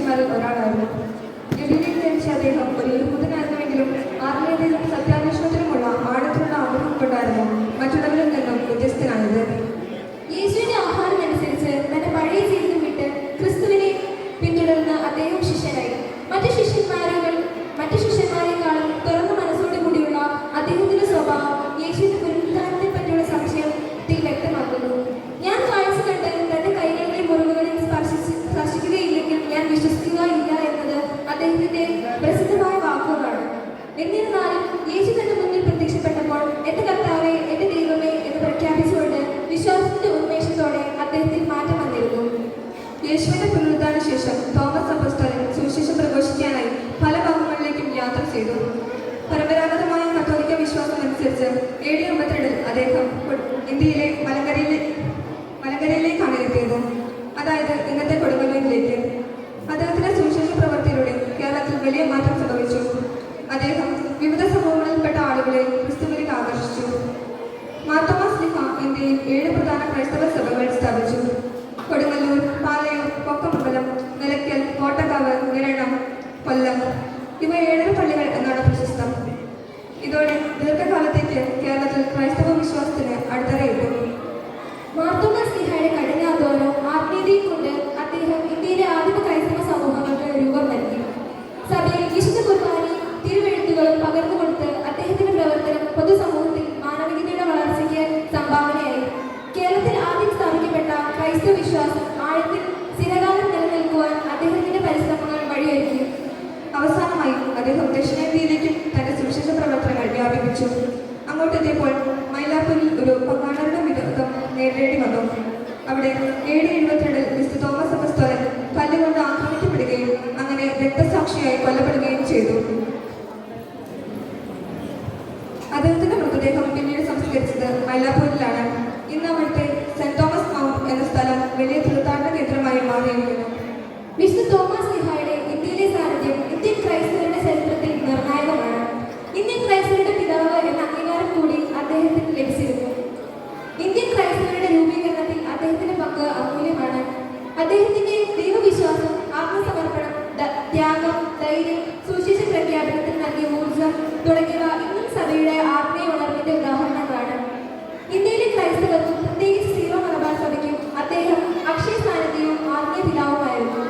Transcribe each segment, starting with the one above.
ശിഷ്യന്മാരിൽ ഒരാളായിരുന്നു. ഗലീലയിൽ ജനിച്ച അദ്ദേഹം ഒരു യഹൂദനായിരുന്നുവെങ്കിലും ആത്മീയതയിലും സത്യാന്വേഷണത്തിലുമുള്ള ആഴത്തിലുള്ള ആഗ്രഹം കൊണ്ടായിരുന്നു മറ്റുള്ളവരിൽ നിന്നും വ്യത്യസ്തനായത്. യേശുവിന്റെ ആഹ്വാനം അനുസരിച്ച് തന്റെ പഴയ ജീവിതം വിട്ട് ക്രിസ്തുവിനെ പിന്തുടർന്ന അദ്ദേഹം ശിഷ്യനായി. മറ്റു ശിഷ്യന്മാരെക്കാളും തുറന്ന മനസ്സോടു കൂടിയുള്ള അദ്ദേഹത്തിന്റെ സ്വഭാവം യേശുവിന്റെ പുനരുദ്ധാനത്തെ പറ്റിയുള്ള സംശയത്തിൽ വ്യക്തമാക്കുന്നു. ഞാൻ കാഴ്ച കണ്ട് തന്റെ കൈകളിലെ മുറിവുകളിൽ സ്പർശിക്കുകയില്ലെങ്കിൽ ഞാൻ വിശ്വസിക്കുകയില്ല എന്നത് അദ്ദേഹത്തിന്റെ പ്രസിദ്ധമായ വാക്കുകളാണ്. എന്നിരുന്നാലും യേശു തന്റെ മുന്നിൽ പ്രത്യക്ഷപ്പെട്ടപ്പോൾ എന്റെ കർത്താവേ, എന്റെ ദൈവമേ എന്ന് പ്രഖ്യാപിച്ചുകൊണ്ട് വിശ്വാസത്തിന്റെ ഉന്മേഷത്തോടെ അദ്ദേഹത്തിൽ മാറ്റം വന്നിരുന്നു. യേശുവിന്റെ പുനരുദ്ധാന ശേഷം തോമസ് അപ്പോസ്തലൻ സുവിശേഷം പ്രഘോഷിക്കാനായി പല ഭാഗങ്ങളിലേക്കും യാത്ര ചെയ്തു. പരമ്പരാഗതമായ കത്തോലിക്ക വിശ്വാസം അനുസരിച്ച് AD 52 അദ്ദേഹം ഇന്ത്യയിലെ മലങ്കരയിലേക്കാണ് എത്തിയത്, അതായത് ഇന്നത്തെ കൊടുങ്ങല്ലൂരിലേക്ക്. അദ്ദേഹത്തിന്റെ സുവിശേഷ പ്രവൃത്തിയിലൂടെ കേരളത്തിൽ വലിയ മാറ്റം സംഭവിച്ചു. അദ്ദേഹം വിവിധ സമൂഹങ്ങളിൽപ്പെട്ട ആളുകളെ ക്രിസ്തുവിലേക്ക് ആകർഷിച്ചു. മാർത്തോമാ ശ്ലീഹ ഇന്ത്യയിൽ 7 പ്രധാന ക്രൈസ്തവ സഭകൾ സ്ഥാപിച്ചു. കൊടുങ്ങല്ലൂർ, പാലയം, കൊക്കമംഗലം, നിലയ്ക്കൽ, കോട്ടക്കാവ്, നിരണം, കൊല്ലം ഇവ 7 പള്ളികൾ എന്നാണ് പ്രശസ്തം. ഇതോടെ ദീർഘകാലത്തേക്ക് കേരളത്തിൽ ക്രൈസ്തവ വിശ്വാസത്തിന് അടിത്തറയിട്ടു. മാർത്തോമാ ശ്ലീഹായുടെ കഠിനാധ്വാനവും ആത്മീയതയും കൊണ്ട് അദ്ദേഹം ഇന്ത്യയിലെ ആദിമ ക്രൈസ്തവ സമൂഹങ്ങൾക്ക് രൂപം നൽകി. സഭയിൽ വിശുദ്ധ കുർബാനയും തിരുവെഴുത്തുകളും പകർന്നുകൊടുത്ത് അദ്ദേഹത്തിന്റെ പ്രവർത്തനം പൊതുസമൂഹത്തിൽ മാനവികതയുടെ വളർച്ചയ്ക്ക് സംഭാവനയായി. കേരളത്തിൽ ആദ്യം സ്ഥാപിക്കപ്പെട്ട ക്രൈസ്തവ വിശ്വാസം ആഴത്തിൽ ചിരകാലം നിലനിൽക്കുവാൻ അദ്ദേഹത്തിന്റെ പരിശ്രമങ്ങൾ വഴിയൊരുക്കി. അവസാനമായി അദ്ദേഹം ദക്ഷിണേന്ത്യയിലേക്കും തന്റെ സുവിശേഷ പ്രവർത്തനങ്ങൾ വ്യാപിപ്പിച്ചു. അങ്ങോട്ടെത്തിയപ്പോൾ മൈലാപ്പൂരിൽ ഒരു പങ്കാളരുടെ വിരോധം നേരിടേണ്ടി വന്നു. അവിടെ AD 72 വിശുദ്ധ തോമസ് അപ്പോസ്തലൻ കല്ലുകൊണ്ട് ആക്രമിക്കപ്പെടുകയും അങ്ങനെ രക്തസാക്ഷിയായി കൊല്ലപ്പെടുകയും ചെയ്തു. അദ്ദേഹത്തിന്റെ മൃതദേഹം പിന്നീട് സംസ്കരിച്ചത് മൈലാപ്പൂരിലാണ്. ഇന്ന് അവിടുത്തെ സെന്റ് തോമസ് മൗണ്ട് എന്ന സ്ഥലം വലിയ തീർത്ഥാടന കേന്ദ്രമായി മാറിയിരിക്കുന്നു. വിശുദ്ധ തോമസ് ശ്ലീഹായുടെ ഇന്ത്യയിലെ സാന്നിധ്യം ഇന്ത്യൻ ക്രൈസ്തവരുടെ ചരിത്രത്തിൽ നിർണായകമാണ്. ഇന്ത്യൻ ക്രൈസ്തവരുടെ പിതാവ് എന്ന അംഗീകാരം കൂടി അദ്ദേഹത്തിന് ലഭിച്ചിരുന്നു. ഇന്ത്യൻ ക്രൈസ്തവരുടെ രൂപീകരണത്തിൽ അദ്ദേഹത്തിന്റെ പങ്ക് അമൂല്യമാണ്. അദ്ദേഹത്തിന്റെ ദൈവവിശ്വാസം, ആത്മസമർപ്പണം, ത്യാഗം, ധൈര്യം, സുവിശേഷ പ്രഖ്യാപനത്തിൽ നൽകിയ ഊർജം തുടങ്ങിയവ ഇന്നും സഭയുടെ ആത്മീയ ഉണർവിന്റെ ഉദാഹരണങ്ങളാണ്. ഇന്ത്യയിലെ ക്രൈസ്തവർക്കും പ്രത്യേകിച്ച് സീറോ മലബാർ സഭയ്ക്കും അദ്ദേഹം അക്ഷയ സാന്നിധ്യവും ആത്മീയ പിതാവുമായിരുന്നു.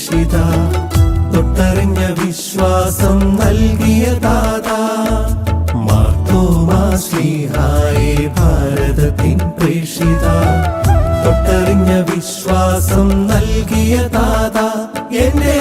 പ്രേഷിത തൊട്ടറിഞ്ഞ വിശ്വാസം നൽകിയ ദാതാ മാർത്തോമാ ശ്ലീഹായേ ഭാരതത്തിൻ പ്രേഷിത തൊട്ടറിഞ്ഞ വിശ്വാസം നൽകിയ ദാതാ എന്റെ